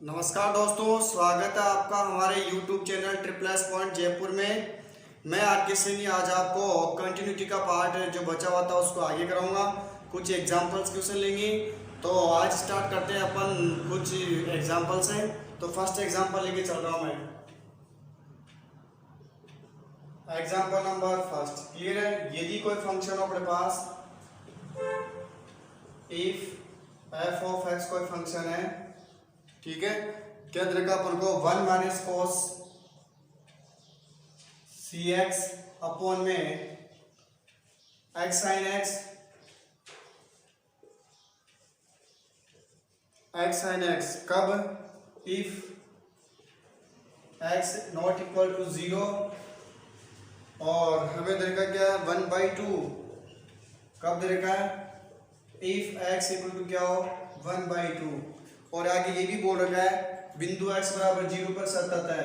नमस्कार दोस्तों, स्वागत है आपका हमारे YouTube channel triple S point Jaipur में। मैं आर के सिंह आज आपको कंटिन्यूटी का पार्ट जो बचा हुआ था उसको आगे कराऊंगा। कुछ एग्जांपल्स क्वेश्चन लेंगे। तो आज स्टार्ट करते हैं अपन कुछ एग्जांपल से। तो फर्स्ट एग्जांपल लेके चल रहा हूँ मैं। एग्जांपल नंबर फर्स्ट क्लियर है। यदि कोई फंक्शन हो अपने पास, इफ एफ ऑफ एक्स कोई फंक्शन है, ठीक है, क्या तरीका अपन को 1 minus cos c x upon में एक्स साइन एक्स कब, if x not equal to 0 और हमें तरीका क्या है 1/2 कब तरीका है इफ एक्स इक्वल टू क्या हो 1/2 और आगे ये भी बोल रखा है बिंदु x बराबर 0 पर सतत है।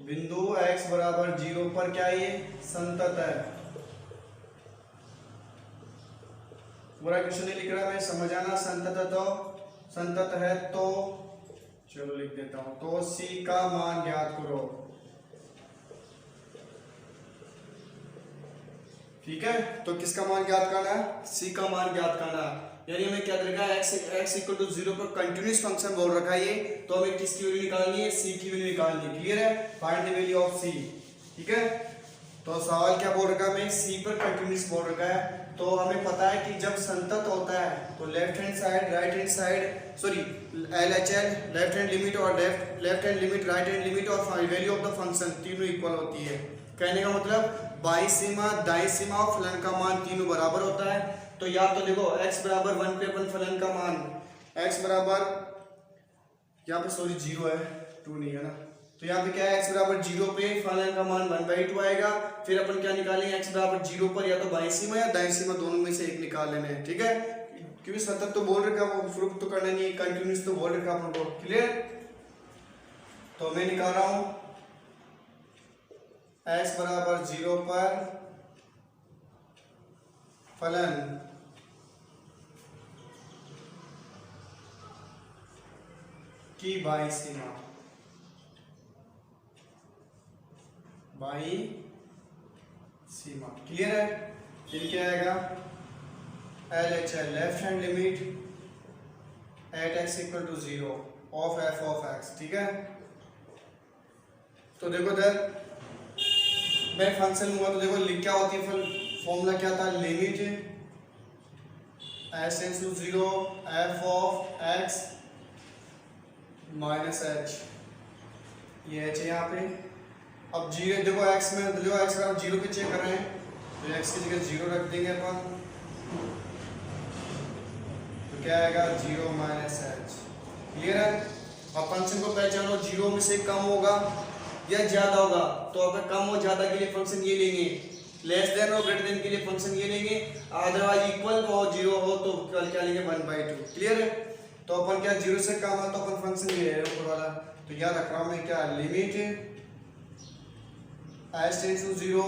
बिंदु x बराबर 0 पर क्या ये संतत है। पूरा क्वेश्चन नहीं लिख रहा मैं, समझ आना। संतत है तो चलो लिख देता हूं। तो c का मान ज्ञात करो, ठीक है। तो किसका मान ज्ञात करना है, c का मान ज्ञात करना है। यानी हमें क्या तरीका है x इक्वल टू 0 पर कंटिन्यूअस फंक्शन बोल रखा है ये, तो हमें किसकी वैल्यू निकालनी है, c की वैल्यू निकालनी है। क्लियर है, find the value of c, ठीक है। तो सवाल क्या बोल रखा है हमें, c पर कंटिन्यूअस बोल रखा है। तो हमें पता है कि जब संतत होता है तो left hand side right hand side sorry LHL left hand limit और left hand limit right hand limit और वैल्यू ऑफ द फंक्शन तीनों इक्वल होती है। कहने का मतलब बाईं सीमा दाईं सीमा और फलन का मान तीनों बराबर होता है। तो या तो देखो x बराबर 1 पे अपन फलन का मान x बराबर यहाँ पे सॉरी 0 है 2 नहीं है ना, तो यहाँ पे क्या है x बराबर 0 पे फलन का मान 1/2 आएगा। फिर अपन क्या निकालेंगे x बराबर 0 पर या तो बाईं सीमा या दाईं सीमा दोनों में से एक निकाल लेना है, ठीक है। क्योंकि सतत तो बोल रखा वो प्रूफ तो करना नहीं है, कंटिन्यूअस तो बोल रखा अपन को। क्लियर, तो मैं निकाल रहा हूं x बराबर 0 पर फलन की बाईं सीमा, क्लियर है। फिर क्या आएगा LHL left hand limit at x equal to 0 of f of x, ठीक है। तो देखो इधर मैं फंक्शन लूंगा तो देखो क्या होती है फॉर्मूला क्या था, limit s tends to 0 f of x minus h, ये h है यहाँ पे। अब 0 देखो x में देखो x का 0 पे चेक कर रहे हैं तो x की जगह 0 रख देंगे अपन, तो क्या आएगा 0 माइनस h। क्लियर है। अब फंक्शन को पहचानो, 0 में से कम होगा या ज्यादा होगा, तो अगर कम और ज्यादा के लिए फंक्शन ये लेंगे, लेस देन और ग्रेटर देन के लिए फंक्शन ये लेंगे, अदरवाइज इक्वल हो 0 हो तो क्या लेंगे 1/2। क्लियर है। तो अपन क्या 0 से कम है तो अपन फंक्शन ये है ऊपर वाला, तो याद रख रहा हूं मैं क्या limit s tends to 0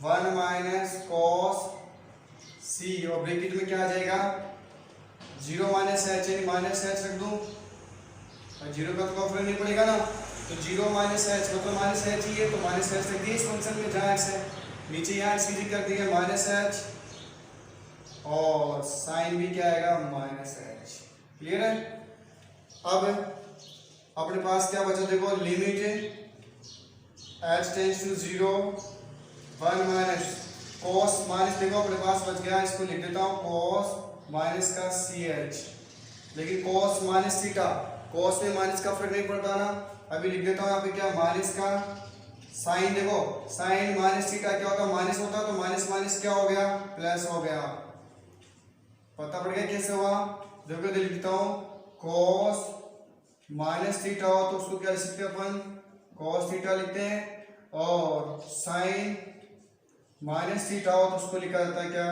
1 minus cos c और ब्रैकेट में क्या आ जाएगा 0 माइनस h, यानी माइनस h रख दूं और 0 का तो कोई फर्क नहीं पड़ेगा ना, तो 0 माइनस h मतलब माइनस h ही है तो माइनस h रख दिए इस फंक्शन में जहां x है। नीचे यहाँ सीधी कर दिया माइनस h और साइन भी क्या आएगा माइनस h। क्लियर है। अब अपने पास क्या बचा देखो limit h tends to 0 1 minus cos minus देखो अपने पास बच गया, इसको लिख देता हूँ cos माइनस का ch, लेकिन cos माइनस थीटा, cos में माइनस का फर्क नहीं पड़ता ना, अभी लिख देता हूँ यहाँ पे क्या माइनस का साइन। देखो साइन माइनस थीटा क्या होता है माइनस होता है, तो माइनस माइनस क्या हो गया प्लस हो गया। पता पड़ गया कैसे हुआ, देखो लिख देता हूँ cos माइनस थीटा हो तो उसको क्या लिख सकते हैं अपन cos थीटा लिखते हैं, और साइन माइनस थीटा हो तो उसको लिखा जाता है क्या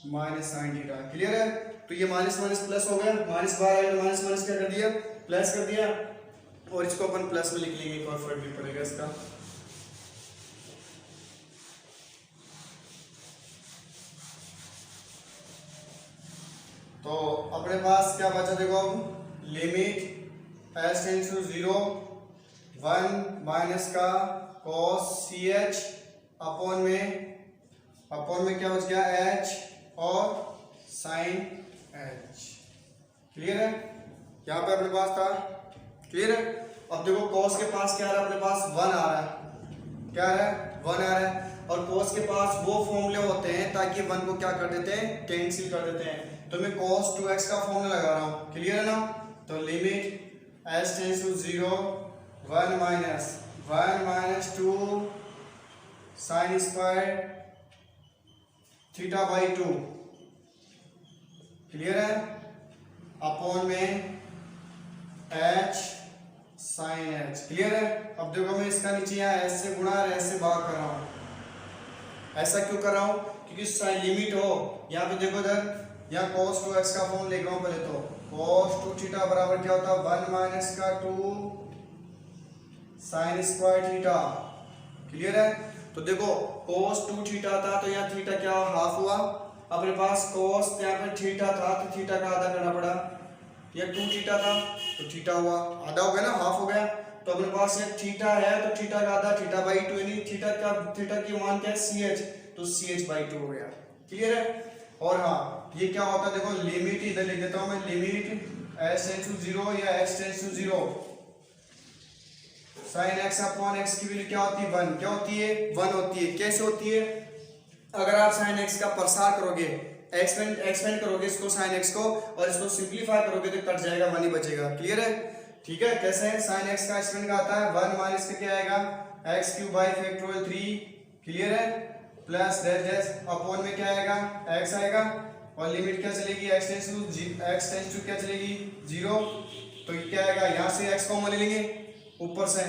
माइनस साइन थीटा। क्लियर है। तो ये माइनस माइनस प्लस हो गया, माइनस बाहर आया तो माइनस माइनस क्या कर दिया प्लस कर दिया, और इसको अपन प्लस में लिख लेंगे, कोई फर्क नहीं पड़ेगा इसका। तो अपने अपने पास क्या बचा देखो अब, limit h tends to 0 1 minus का cos ch अपॉन में क्या बच गया h और sin h। क्लियर है? यहाँ पे अपने पास था, क्लियर है? अब देखो cos के पास क्या आ रहा है, अपने पास 1 आ रहा है, क्या आ रहा है, 1 आ रहा है, और cos के पास वो फॉर्मूले होते हैं ताकि 1 को क्या कर देते हैं, कैंसिल कर देते हैं। तो मैं cos 2x का फॉर्मूला लगा रहा हूँ, क्लियर है ना? तो limit h tends to 0 1 minus 2 sin square theta by 2, clear है, अपॉन में h sin h, क्लियर है? अब देखो मैं इसका नीचे यहाँ s से गुणा और s से भाग कर रहा हूँ। ऐसा क्यों कर रहा हूँ? क्योंकि साइन लिमिट हो, यहाँ पे देखो इधर, यहाँ cos 2x का फॉर्म लिख रहा हूँ पहले तो, cos 2 थीटा बराबर क्या होता है 1 माइनस का 2 sin स्क्वायर थीटा, क्लियर है? तो देखो cos 2 थीटा था तो यहाँ थीटा क्या हाफ हुआ, अपने पास cos यहाँ पे थीटा था तो थीटा का आधा करना पड़ा, ये 2 थीटा था तो थीटा हुआ, आधा हो गया ना, हाफ हो गया। तो अपने पास ये थीटा है तो थीटा का आधा थीटा बाई 2, यानी थीटा की मान क्या है ch, तो ch बाई 2 हो गया, क्लियर है? और हाँ ये क्या होता है देखो, लिमिट इधर लिख देता हूं मैं, लिमिट h टेंड्स टू 0 या h tends to 0 sin x upon x की वैल्यू क्या होती है 1, क्या होती है 1 होती है। कैसे होती है? अगर आप sin x का प्रसार करोगे, एक्सपेंड करोगे इसको sin x को और इसको सिंपलीफाई करोगे तो कट जाएगा, 1 ही बचेगा, क्लियर है? ठीक है, कैसे है? sin x का एक्सपेंड का आता है 1 माइनस का क्या आएगा x cube by factorial 3, clear है, प्लस डैश अपॉन में क्या आएगा x आएगा, और लिमिट क्या चलेगी x टेंड्स टू क्या चलेगी 0, तो क्या आएगा, यहाँ से x कॉमन ले लेंगे ऊपर से,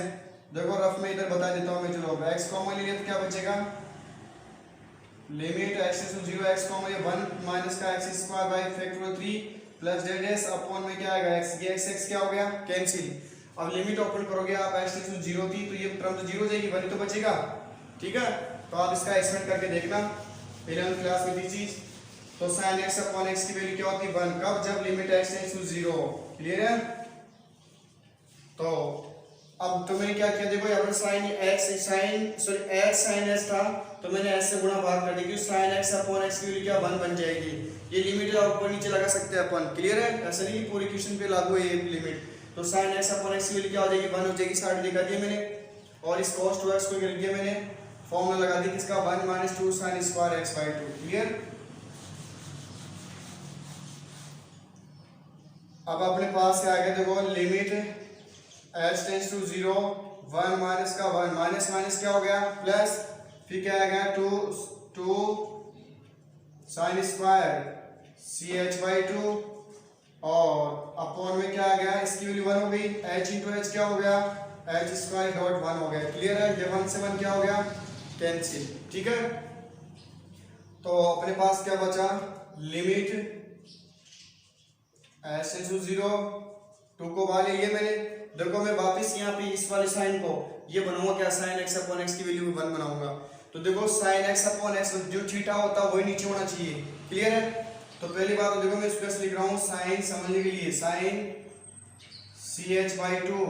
देखो रफ में इधर बता देता हूँ मैं, चलो x कॉमन ले लिया तो क्या बचेगा, limit x tends to 0 x common 1 minus का x square by factorial 3 plus dash upon में क्या आएगा x, ये x क्या हो गया कैंसिल। अब लिमिट ओपन करोगे आप x टेंड्स टू 0 थी तो ये टर्म तो 0 जाएगी, 1 तो बचेगा, ठीक है? तो आप इसका एक्सपेंड करके देखना 11th क्लास में थी चीज। तो sin x अपॉन x की वैल्यू क्या होती है 1, कब, जब limit x tends to 0, clear है? तो अब तो मैंने क्या किया देखो, यहाँ पर x sin s था तो मैंने s से गुणा भाग कर दिया, sin x अपॉन x की वैल्यू क्या 1 बन जाएगी। ये लिमिट आप ऊपर नीचे लगा सकते हैं अपन, क्लियर है? ऐसा नहीं पूरी क्वेश्चन पे लागू है ये लिमिट। तो sin x अपॉन x की वैल्यू क्या हो जाएगी 1 हो जाएगी, साइड दिखा दिया मैंने, और इस cos 2x को लिख दिया मैंने, फॉर्मूला लगा दिया किसका 1 minus 2 sin square x by 2, clear? अब अपने पास क्या आ गया देखो, limit h tends to 0 1 minus का 1 माइनस माइनस क्या हो गया प्लस, फिर क्या आ गया 2 sin स्क्वायर ch बाई 2 और अपॉन में क्या आ गया, इसकी वैल्यू 1 हो गई, h इंटू h क्या हो गया h स्क्वायर डॉट 1 हो गया, क्लियर है? ये 1 से 1 क्या हो गया कैंसिल, ठीक है? तो अपने पास क्या बचा, लिमिट h टेंड्स टू 0 2 को बाहर ले लिया मैंने, देखो मैं वापस यहाँ पे इस वाले साइन को ये बनाऊंगा क्या, sin x अपॉन x की वैल्यू 1 बनाऊंगा। तो देखो sin x अपॉन x जो थीटा होता है वही नीचे होना चाहिए, क्लियर है? तो पहली बात देखो मैं इसको लिख रहा हूँ sin समझने के लिए, sin ch बाई 2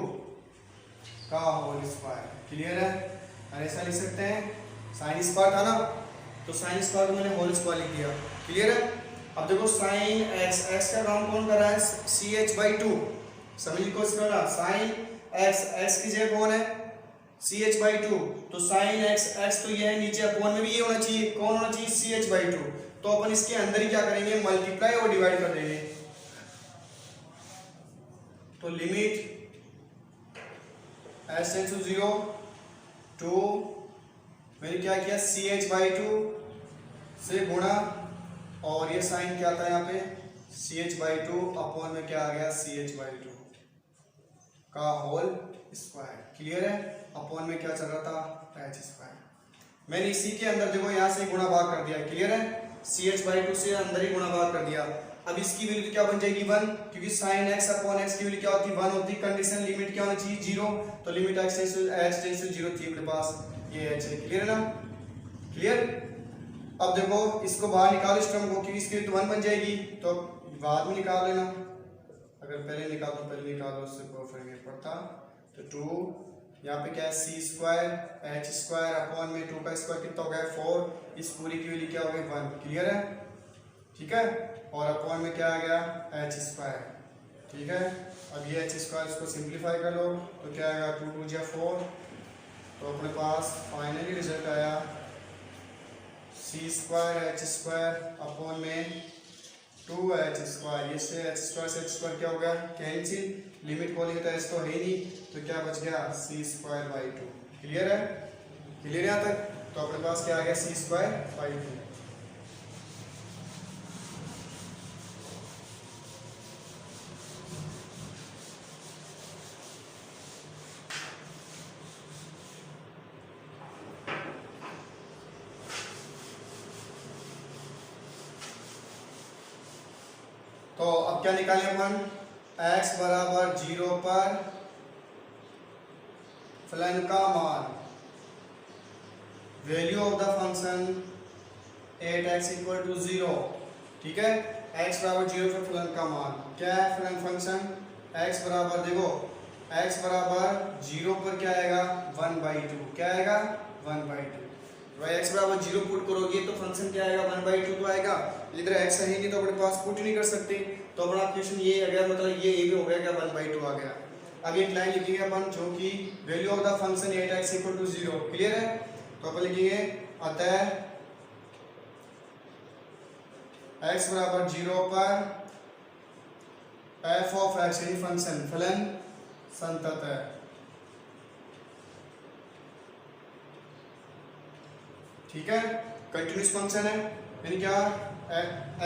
का होल स्क्वायर, क्लियर है? ऐसा लिख सकते हैं, sin स्क्वायर था ना तो sin स्क्वायर को मैंने होल स्क्वायर लिख दिया, क्लियर है? अब देखो sin x का काम कौन कर रहा है ch बाई 2, समझ को करना, sin x की जगह कौन है ch बाई 2, तो sin x तो ये है नीचे, अपॉन में भी ये होना चाहिए, कौन होना चाहिए ch बाई 2, तो अपन इसके अंदर ही क्या करेंगे मल्टीप्लाई और डिवाइड कर देंगे। तो लिमिट h टेंड्स टू 0 2 मैंने क्या किया ch बाई 2 से गुणा, और ये साइन क्या था यहाँ पे ch बाई 2 अपॉन में क्या आ गया ch बाई 2 का होल स्क्वायर, क्लियर है? अपॉन में क्या चल रहा था h स्क्वायर, मैंने इसी के अंदर देखो यहाँ से गुणा भाग कर दिया, क्लियर है? ch बाई 2 से अंदर ही गुणा भाग कर दिया। अब इसकी वैल्यू क्या बन जाएगी 1, क्योंकि sin x अपॉन x की वैल्यू क्या होती है 1 होती है, कंडीशन लिमिट क्या होनी चाहिए 0, तो लिमिट h टेंड्स टू 0 थी अपने पास, ये h है, क्लियर है ना? क्लियर? अब देखो इसको बाहर निकालो इस टर्म को, क्योंकि इसकी तो 1 बन जाएगी, तो बाद में निकाल लेना, अगर पहले निकालो उससे कोई फर्क नहीं पड़ता। तो 2 यहाँ पे क्या है सी स्क्वायर एच स्क्वायर अपॉन में 2 का स्क्वायर कितना हो गया 4, इस पूरी की वैल्यू क्या हो गई 1। क्लियर है? ठीक है, और अपॉन में क्या आ गया एच स्क्वायर। ठीक है, अब ये एच स्क्वायर इसको सिंप्लीफाई कर लो तो क्या आएगा 2 2 जा 4। तो अपने पास फाइनली रिजल्ट आया सी स्क्वायर एच स्क्वायर अपॉन में 2h स्क्वायर। ये से h स्क्वायर से h स्क्वायर क्या हो गया कैंसिल, लिमिट को लिखता है इसको है ही नहीं, तो क्या बच गया c स्क्वायर बाई 2। क्लियर है? क्लियर यहाँ तक? तो अपने पास क्या आ गया c स्क्वायर बाई 2। तो अब क्या निकाले अपन, x बराबर 0 पर फलन का मान, value of the function 8x equal to 0। ठीक है, x बराबर 0 पर फलन का मान क्या है, फलन फंक्शन x बराबर देखो x बराबर 0 पर क्या आएगा 1/2। क्या आएगा 1/2। भाई x बराबर 0 पुट करोगे तो फंक्शन क्या आएगा 1/2 तो आएगा। इधर x है ही नहीं तो अपने पास पुट नहीं कर सकते, तो अपना क्वेश्चन ये आ गया, मतलब ये भी हो गया क्या 1/2 आ गया। अब एक लाइन लिखेंगे अपन जो कि value of the function 8x equal to 0। Clear है? तो अपन लिखेंगे अतः x बराबर 0 पर f ऑफ x यानी फंक्शन फलन संतत है। ठीक है, कंटिन्यूस फंक्शन है यानी क्या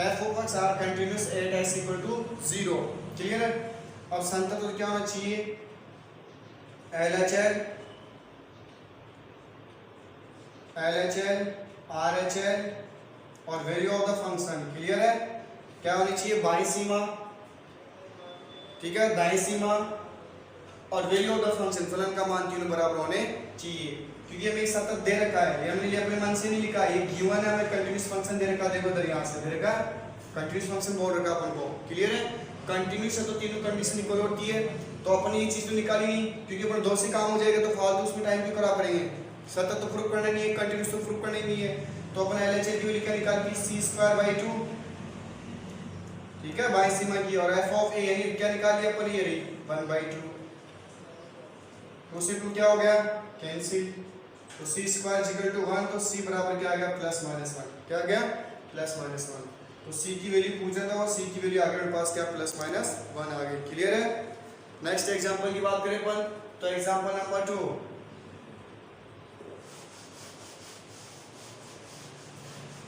f of x are continuous 8x equal to 0। Clear है? अब संतत तो क्या होना चाहिए LHL RHL और value of the function. Clear है? क्या होनी चाहिए बाई सीमा, ठीक है, दाई सीमा और वैल्यू ऑफ द फंक्शन फलन का मान तीनों बराबर होने चाहिए, क्योंकि हमें एक सतत दे रखा है, ये हमने अपने मन से नहीं लिखा, ये गिवन है, हमें कंटीन्यूअस फंक्शन दे रखा, देखो इधर यहां से दे रखा कंटीन्यूअस फंक्शन बोल रखा अपन को। क्लियर है? कंटीन्यूअस है तो तीनों कंडीशन इक्वल होती है, तो अपन ये चीज तो निकाली नहीं, क्योंकि अपन दो से काम हो जाएगा तो फालतू उसमें टाइम क्यों करा पड़ेंगे। सतत तो प्रूफ करना नहीं है, कंटीन्यूअस तो प्रूफ करना ही नहीं है, तो अपन LHL की वैल्यू निकाल की c²/2। ठीक है, बाई सीमा की, और f ऑफ a यानी क्या निकाल लिया अपन, ये रही 1/2। तो से 2 क्या हो गया कैंसिल, तो c² 1, तो c बराबर क्या आ गया +-1। क्या आ गया +-1। तो c की वैल्यू पूछा था और c की वैल्यू आ गई मेरे पास क्या +-1 आ गई। क्लियर है? नेक्स्ट एग्जांपल की बात करें अपन, तो एग्जांपल नंबर 2।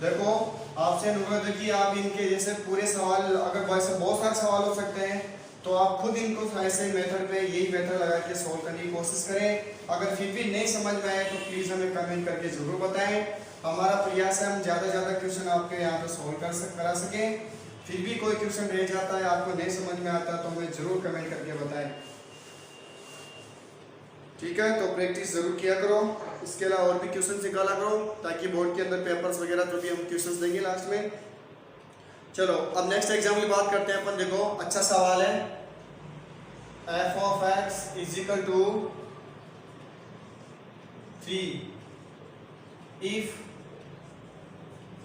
देखो आपसे अनुरोध है कि आप इनके जैसे पूरे सवाल, अगर वैसे बहुत सारे सवाल हो सकते हैं तो आप खुद इनको ऐसे मेथड पे यही मेथड लगा के सोल्व करने की कोशिश करें। अगर फिर भी नहीं समझ में आए तो प्लीज़ हमें कमेंट करके ज़रूर बताएं। हमारा प्रयास है हम ज़्यादा से ज़्यादा क्वेश्चन आपके यहाँ पे सोल्व करा सकें। फिर भी कोई क्वेश्चन रह जाता है, आपको नहीं समझ में आता तो हमें ज़रूर कमेंट करके बताएं। ठीक है, तो प्रैक्टिस ज़रूर किया करो, इसके अलावा और भी क्वेश्चन निकाला करो ताकि बोर्ड के अंदर पेपर्स वगैरह जो भी हम क्वेश्चन देंगे लास्ट में। चलो अब नेक्स्ट एग्जाम्पल की बात करते हैं अपन। देखो अच्छा सवाल है, f of x is equal to 3 if,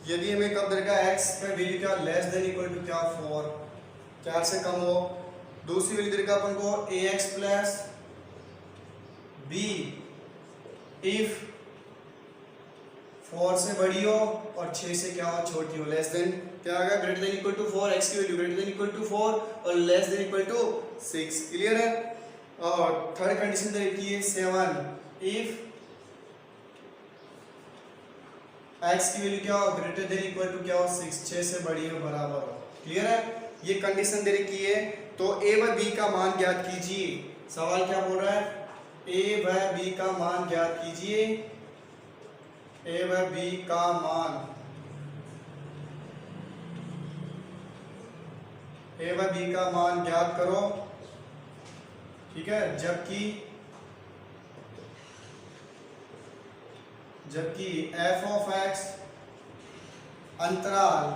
यदि हमें कब दरका x का वैल्यू क्या लेस देन इक्वल टू क्या 4 से कम हो। दूसरी वैल्यू दरका अपन को ax प्लस b इफ 4 से बड़ी हो और 6 से क्या हो छोटी हो, लेस देन क्या आएगा greater than equal to 4, x की value greater than equal to 4 और less than equal to 6। Clear है? और थर्ड कंडीशन देखिए है 7 इफ x की वैल्यू क्या हो ग्रेटर देन इक्वल टू क्या हो 6, 6 से बड़ी हो बराबर हो। क्लियर है? ये कंडीशन दे रखी है, तो a व b का मान ज्ञात कीजिए। सवाल क्या बोल रहा है, a व b का मान ज्ञात कीजिए, a व b का मान, a व b का मान ज्ञात करो। ठीक है, जबकि f ऑफ x अंतराल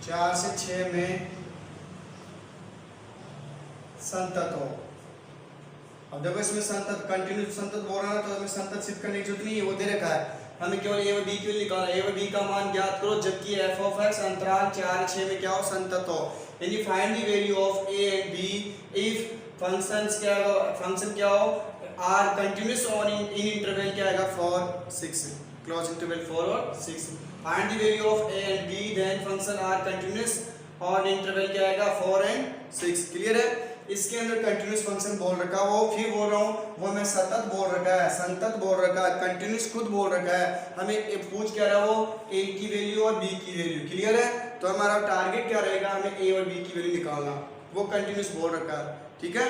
4 से 6 में संतत हो। अब देखो इसमें संतत कंटिन्यूस संतत बोल रहा है तो हमें संतत सिद्ध करने की जरूरत नहीं है, वो दे रखा है। हमें केवल ए व बी के लिए निकालना है, ए व बी का मान ज्ञात करो जबकि एफ ऑफ एक्स अंतराल 4 6 में क्या हो संतत हो। यानी find the value of a and b if functions क्या हो, फंक्शन क्या हो are continuous on in interval क्या आएगा 4 6 क्लोज इंटरवल 4 और 6। Find the value of a and b then function are continuous on interval क्या आएगा 4 एंड 6। क्लियर है। इसके अंदर कंटिन्यूस फंक्शन बोल रखा है, वो फिर बोल रहा हूँ वो मैं सतत बोल रखा है, संतत बोल रखा है, कंटिन्यूस खुद बोल रखा है। हमें पूछ क्या रहा है वो ए की वैल्यू और बी की वैल्यू। क्लियर है। तो हमारा टारगेट क्या रहेगा, हमें ए और बी की वैल्यू निकालना, वो कंटिन्यूस बोल रखा है। ठीक है।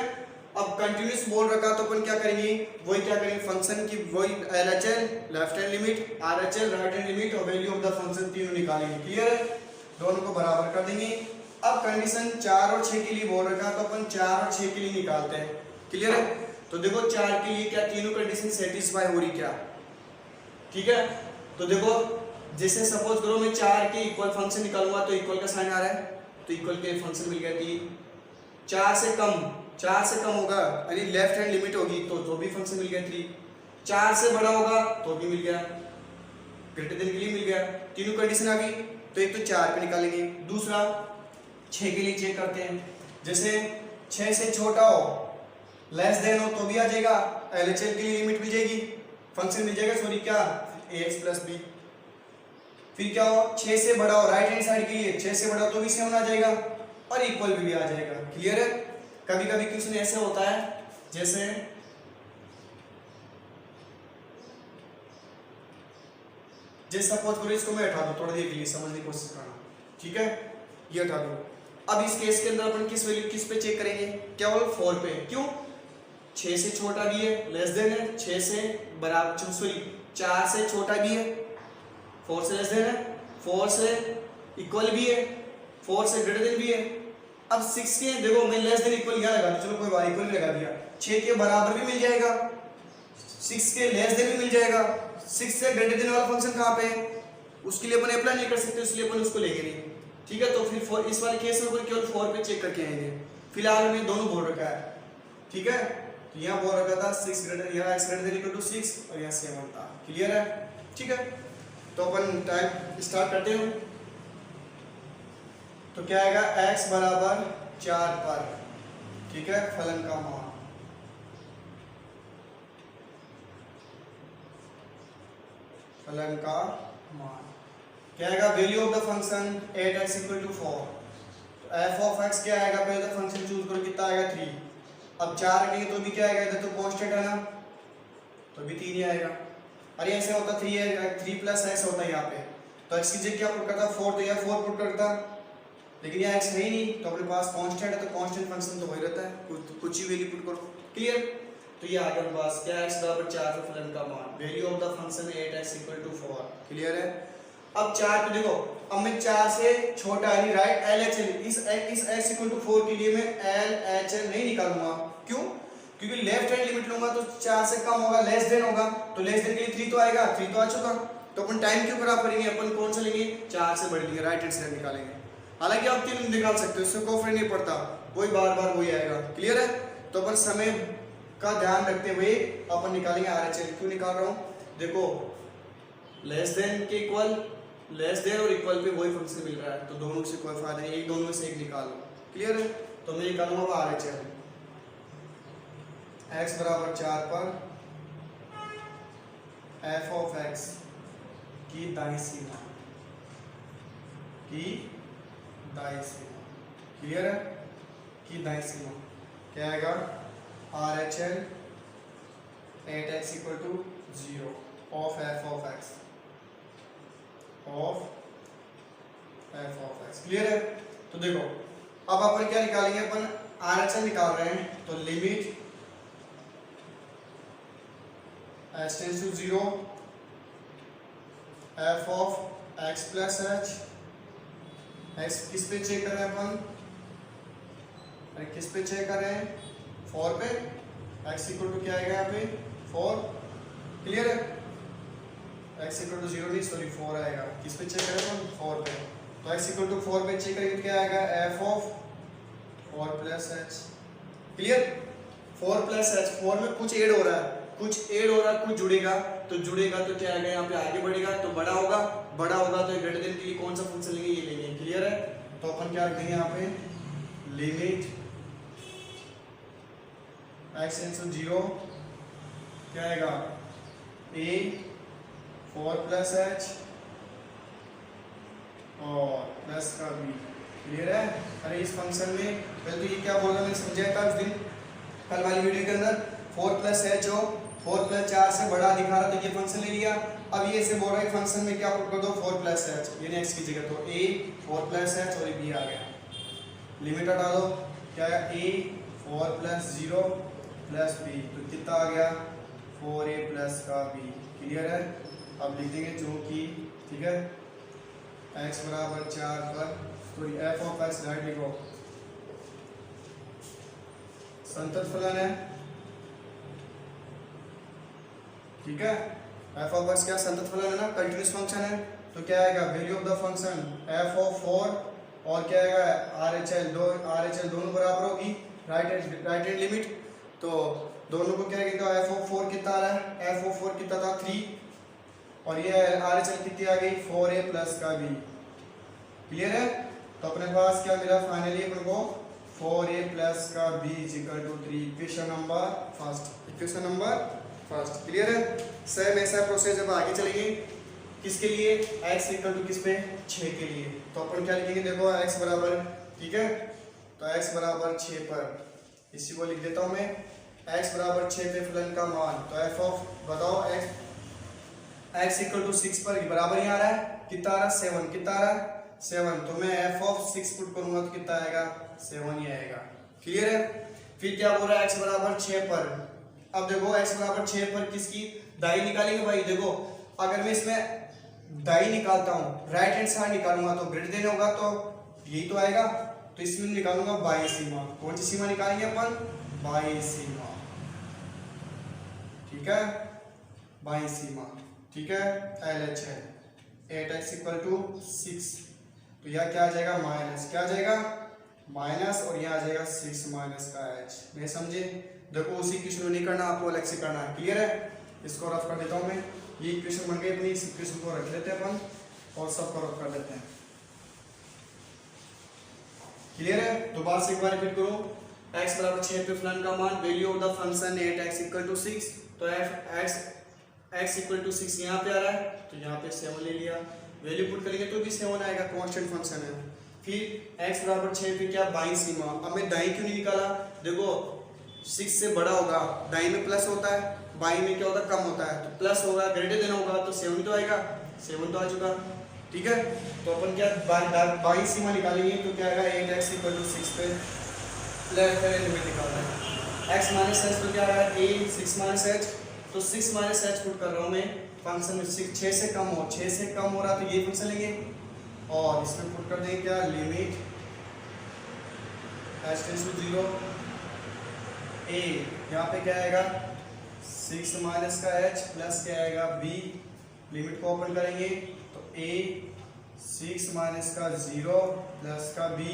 अब कंटिन्यूस बोल रखा तो अपन क्या करेंगे, वही क्या करेंगे फंक्शन की वही LHL left hand limit, RHL right hand limit और वैल्यू ऑफ द फंक्शन तीनों निकालेंगे। क्लियर है। दोनों को बराबर कर देंगे। अब कंडीशन 4 और 6 के लिए बोल रखा तो अपन 4 और 6 के लिए निकालते हैं। क्लियर है। तो देखो 4 के लिए क्या तीनों कंडीशन सेटिस्फाई हो रही क्या। ठीक है। तो देखो जैसे सपोज करो मैं 4 के इक्वल फंक्शन निकालूंगा तो इक्वल का साइन आ रहा है तो इक्वल के फंक्शन मिल गया 3। 4 से कम होगा यानी लेफ्ट हैंड लिमिट होगी तो भी फंक्शन मिल गया 3। 4 से बड़ा होगा तो भी मिल गया, ग्रेटर देन के लिए मिल गया। तीनों कंडीशन आ गई। तो एक तो 4 पे निकालेंगे, दूसरा 6 के लिए चेक करते हैं। जैसे 6 से छोटा हो लेस देन हो तो भी आ जाएगा, एलएचएल के लिए लिमिट मिल जाएगी, फंक्शन मिल जाएगा सॉरी क्या ax प्लस बी। फिर क्या हो 6 से बड़ा हो राइट हैंड साइड के लिए 6 से बड़ा तो भी सेम आ जाएगा और इक्वल भी आ जाएगा। क्लियर है। कभी कभी क्वेश्चन ऐसे होता है जैसे सपोज करो इसको मैं हटा दूं थोड़ी देर के लिए समझने की कोशिश करना। ठीक है। ये हटा दो। अब इस केस के अंदर अपन किस वैल्यू किस पे चेक करेंगे, केवल 4 पे। क्यों 6 से छोटा भी है लेस देन है, 6 से बराबर सॉरी 4 से छोटा भी है, 4 से लेस देन है, 4 से इक्वल भी है, 4 से ग्रेटर देन भी है। अब 6 के देखो मैं लेस देन इक्वल यहाँ लगा, चलो कोई बात इक्वल भी लगा दिया, 6 के बराबर भी मिल जाएगा, 6 के लेस देन भी मिल जाएगा। 6 से ग्रेटर देन वाला फंक्शन कहाँ पे है, उसके लिए अपन अप्लाई नहीं कर सकते, इसलिए अपन उसको लेंगे नहीं। ठीक है। तो फिर इस वाले केस में केवल 4 पे चेक करके आएंगे। फिलहाल हमने दोनों बोल रखा है। ठीक है। तो यहाँ बोल रखा था 6 ग्रेटर, यहाँ x greater than equal to 6 और यहाँ 7 था। क्लियर है। ठीक है। तो अपन टाइप स्टार्ट करते हैं। तो क्या आएगा x बराबर 4 पर। ठीक है। फलन का मान क्या आएगा, value of the function 8x equal to 4। तो f ऑफ x क्या आएगा, पहले तो फंक्शन चूज करो कितना आएगा 3। अब 4 रखेंगे तो भी क्या आएगा, इधर तो कांस्टेंट है ना तो भी 3 ही आएगा। अरे ऐसे होता 3 प्लस x होता है यहाँ पे, तो x की जगह क्या पुट करता 4, तो यहाँ 4 पुट करता, लेकिन यहाँ x है ही नहीं तो अपने पास कांस्टेंट है तो कांस्टेंट फंक्शन तो वही रहता है, कुछ ही वैल्यू पुट करो। क्लियर। तो ये आ गया हमारे पास क्या x बराबर 4 पे फलन का मान, value of the function 8x equal to 4। Clear है। अब 4 पे देखो, अब मैं 4 से छोटा यानी राइट LHL इस x इक्वल टू 4 के लिए मैं LHL नहीं निकालूंगा। क्यों, क्योंकि लेफ्ट हैंड लिमिट लूंगा तो 4 से कम होगा लेस देन होगा, तो लेस देन के लिए 3 तो आएगा, 3 तो आ चुका, तो अपन टाइम क्यों खराब करेंगे, अपन कौन सा लेंगे 4 से बड़े लेंगे, राइट हैंड साइड निकालेंगे। हालांकि आप 3 निकाल सकते हो, इससे कोई फर्क नहीं पड़ता, वही बार बार वही आएगा। क्लियर है। तो अपन समय का ध्यान रखते हुए अपन निकालेंगे RHL। क्यों निकाल रहा हूँ, देखो लेस देन के इक्वल, लेस देन और इक्वल पे वही फंक्शन मिल रहा है तो दोनों से कोई फायदा नहीं, एक दोनों में से एक निकाल लो। क्लियर है। तो मैं निकालूंगा RHL x बराबर 4 पर f ऑफ x की दाईं सीमा, क्लियर है, की दाईं सीमा क्या आएगा RHL 8x equal to 0 of f of x clear है। तो देखो अब अपन क्या निकालेंगे, अपन RHL निकाल रहे हैं तो limit h tends to 0 f of x plus h, x किस पे चेक कर रहे हैं अपन, अरे किस पे चेक कर रहे हैं 4 पे, x इक्वल टू क्या आएगा यहाँ पे 4। क्लियर है। x इक्वल टू 0 नहीं सॉरी 4 आएगा, किस पे चेक करें अपन 4 पे, तो x इक्वल टू 4 पे चेक करेंगे तो क्या आएगा f of 4 plus h। Clear? 4 plus h, 4 में कुछ ऐड हो रहा है, कुछ जुड़ेगा तो क्या आएगा यहाँ पे आगे बढ़ेगा तो बड़ा होगा तो ग्रेटर देन के लिए कौन सा फंक्शन लेंगे, ये लेंगे। क्लियर है? तो अपन क्या रखेंगे यहाँ पे, लिमिट x टेंड्स टू 0 क्या आएगा a 4 प्लस h और प्लस का b। क्लियर है? अरे इस फंक्शन में पहले तो ये क्या बोला मैंने समझाया था उस दिन कल वाली वीडियो के अंदर, 4 प्लस h हो 4 प्लस 4 से बड़ा दिखा रहा तो ये फंक्शन ले लिया। अब ये से बोल रहा है फंक्शन में क्या पुट कर दो 4 प्लस h, यानी x की जगह तो a 4 प्लस h और b आ गया। लिमिट हटा दो क्या आया a 4 प्लस 0 प्लस b, तो कितना आ गया 4a प्लस का b। क्लियर है? अब लिख देंगे चूंकि ठीक है x बराबर 4 पर तो f ऑफ x डायरेक्ट लिखो संतत फलन है। ठीक है? f ऑफ x क्या संतत फलन है ना, कंटीन्यूअस फंक्शन है। तो क्या आएगा value of the function f of 4 और क्या आएगा RHL दोनों बराबर होगी राइट हैंड लिमिट। तो दोनों को क्या कहते हैं f ऑफ 4 कितना आ रहा है, f ऑफ 4 कितना था 3 और ये RHL कितनी आ गई 4a प्लस का b। क्लियर है? तो अपने पास क्या मिला फाइनली अपन को 4a प्लस का b equal to 3। Equation number first. Clear है? सेम ऐसा प्रोसेस जब आगे चलेंगे किसके लिए, x इक्वल टू किस पे 6 के लिए। तो अपन क्या लिखेंगे देखो x बराबर, ठीक है तो x बराबर 6 पर इसी को लिख देता हूं मैं, x बराबर 6 पे फलन का मान तो f ऑफ बताओ x इक्वल टू 6 पर बराबर ही आ रहा है, कितना आ रहा है 7, कितना आ रहा है 7। तो मैं f ऑफ 6 पुट करूंगा तो कितना आएगा 7 ही आएगा। क्लियर है? फिर क्या बोल रहा है x बराबर 6 पर, अब देखो x बराबर 6 पर किसकी दाई निकालेंगे भाई। देखो अगर मैं इसमें दाई निकालता हूँ राइट हैंड साइड निकालूंगा तो ग्रेटर देन होगा तो यही तो आएगा, तो इसमें निकालूंगा बाई सीमा। कौन सी सीमा निकालेंगे अपन, बाई सीमा। ठीक है बाई सीमा, ठीक है LHL 8x इक्वल टू 6, तो यह क्या आ जाएगा माइनस, क्या आ जाएगा माइनस और यहाँ आ जाएगा 6 माइनस का h। मैं समझे? देखो उसी इक्वेशन को नहीं करना, आपको अलग से करना है। क्लियर है? इसको रफ कर देता हूँ मैं, ये इक्वेशन बन गई अपनी, इस इक्वेशन को रख लेते हैं अपन और सबको रफ कर देते हैं। क्लियर है? दोबारा से एक बार रिपीट करो, x बराबर 6 पे फलन का मान, value of the function 8x equal to 6, तो x इक्वल टू 6 यहाँ पे आ रहा है तो यहाँ पे 7 ले लिया, वैल्यू पुट करेंगे तो भी 7 आएगा, कांस्टेंट फंक्शन है। फिर x बराबर 6 पे क्या बाई सीमा, अब मैं दाई क्यों नहीं निकाला, देखो 6 से बड़ा होगा, दाई में प्लस होता है, बाई में क्या होता है कम होता है, तो प्लस होगा ग्रेटर देन होगा तो 7 तो आएगा, 7 तो आ चुका। ठीक है? तो अपन क्या बाई सीमा निकालेंगे तो क्या आएगा 8x इक्वल टू 6 पे लेफ्ट हैंड लिमिट निकालना है, x माइनस h तो क्या आ रहा है a 6 माइनस h, तो 6 माइनस h पुट कर रहा हूँ मैं फंक्शन में, 6 से कम हो रहा तो ये फंक्शन लेंगे और इसमें पुट कर देंगे क्या limit h tends to 0 a, यहाँ पे क्या आएगा 6 माइनस का h प्लस क्या आएगा b, लिमिट को ओपन करेंगे तो a 6 माइनस का 0 प्लस का b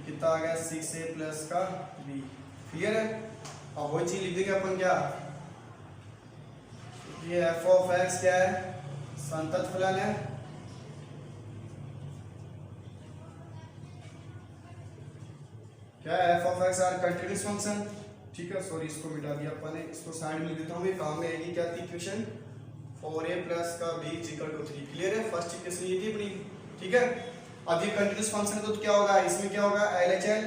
कितना आ गया 6a प्लस का b। क्लियर है? अब वही चीज लिख देंगे अपन क्या, ये f ऑफ x क्या है संतत फलन है, क्या है f of x are continuous function. ठीक है सॉरी इसको मिटा दिया अपन ने, इसको साइड में लिख देता हूँ मैं, काम में आएगी क्या थी इक्वेशन 4a प्लस का b इक्वल टू 3। क्लियर है? फर्स्ट इक्वेशन ये थी अपनी। ठीक है? अब ये कंटीन्यूअस फंक्शन है तो क्या होगा, इसमें क्या होगा LHL,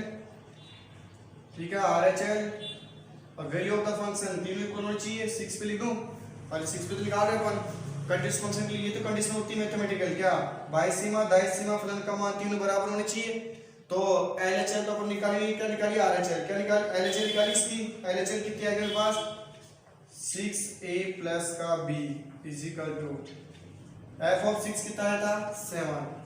ठीक है RHL और वैल्यू ऑफ द फंक्शन तीनों इक्वल होनी चाहिए। 6 पे लिख दूं, पहले 6 पे तो लिखा रहे अपन कंटीन्यूअस फंक्शन के लिए, तो कंडीशन होती है मैथमेटिकल क्या बाई सीमा दाई सीमा फलन का मान तीनों बराबर होने चाहिए। तो LHL तो अपन निकालेंगे, क्या निकालिए RHL, क्या निकाल LHL निकाली इसकी, LHL कितनी आ गई मेरे पास 6a प्लस का b is equal to f of 6 कितना आया था 7।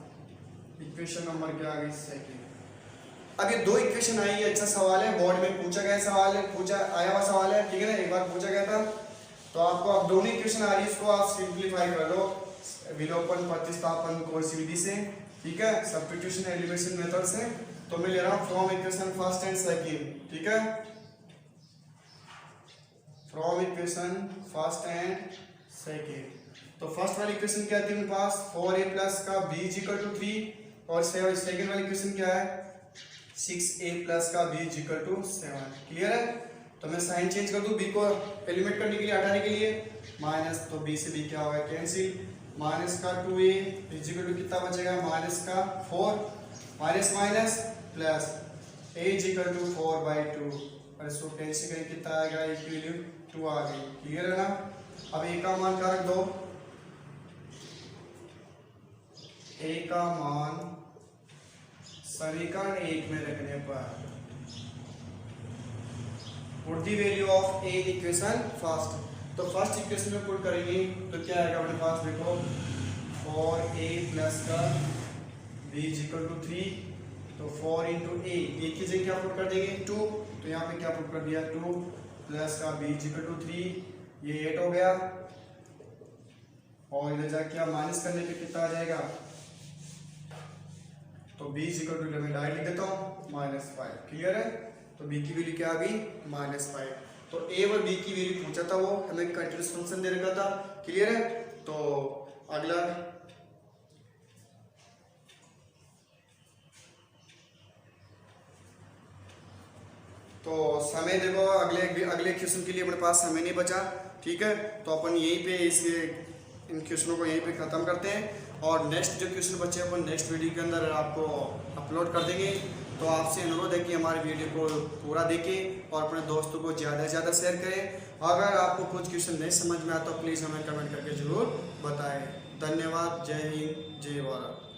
इक्वेशन नंबर क्या आ गई सेकंड। अब ये दो इक्वेशन आई है, अच्छा सवाल है, बोर्ड में पूछा गया सवाल है, आया हुआ सवाल है, ठीक है ना, एक बार पूछा गया था। तो आपको अब दोनों इक्वेशन आ रही है, इसको आप सिंप्लीफाई कर लो विलोपन प्रतिस्थापन कोष्य विधि से। ठीक है, सब्स्टिट्यूशन एलिमिनेशन मेथड से। तो मैं ले रहा हूँ from equation first and second, ठीक है, from equation first and second. तो फर्स्ट वाली इक्वेशन क्या थी मेरे पास 4a प्लस का b इज इक्वल टू 3 और सेकंड वाली इक्वेशन क्या है 6a प्लस का b is equal to 7। Clear है? तो मैं साइन चेंज कर दूं b को एलिमिनेट करने के लिए, हटाने के लिए, माइनस, तो b से b क्या होगा कैंसिल, माइनस का 2a इज इक्वल टू कितना बचेगा माइनस का 4, minus minus plus a is equal to 4/2 और इसको कैंसिल करें कितना आएगा a की वैल्यू 2 आ गई। क्लियर है ना? अब a का मान क्या रख दो, a का मान समीकरण 1 में रखने पर put the value of a equation first, तो फर्स्ट इक्वेशन में पुट करेंगे तो क्या आएगा अपने पास देखो 4a प्लस का b इज इक्वल टू 3, तो 4 इंटू a की जगह क्या पुट कर देंगे 2, तो यहाँ पे क्या पुट कर दिया 2 प्लस का b इज इक्वल टू 3, ये 8 हो गया और इधर जाके क्या माइनस करने पे कितना आ जाएगा, तो b इज इक्वल टू मैं डायरेक्ट लिख देता हूँ -5। क्लियर है? तो b की वैल्यू क्या आ गई -5। तो a और b की वैल्यू पूछा था, वो हमें कंटीन्यूअस फंक्शन दे रखा था। क्लियर है? तो अगला तो समय देखो, अगले क्वेश्चन के लिए अपने पास समय नहीं बचा। ठीक है, तो अपन यहीं पे इन क्वेश्चनों को यहीं पे ख़त्म करते हैं और नेक्स्ट जो क्वेश्चन बचे अपन नेक्स्ट वीडियो के अंदर आपको अपलोड कर देंगे। तो आपसे अनुरोध है कि हमारे वीडियो को पूरा देखें और अपने दोस्तों को ज़्यादा से ज़्यादा शेयर करें। अगर आपको कुछ क्वेश्चन नहीं समझ में आता तो प्लीज़ हमें कमेंट करके ज़रूर बताएं। धन्यवाद। जय हिंद, जय भारत।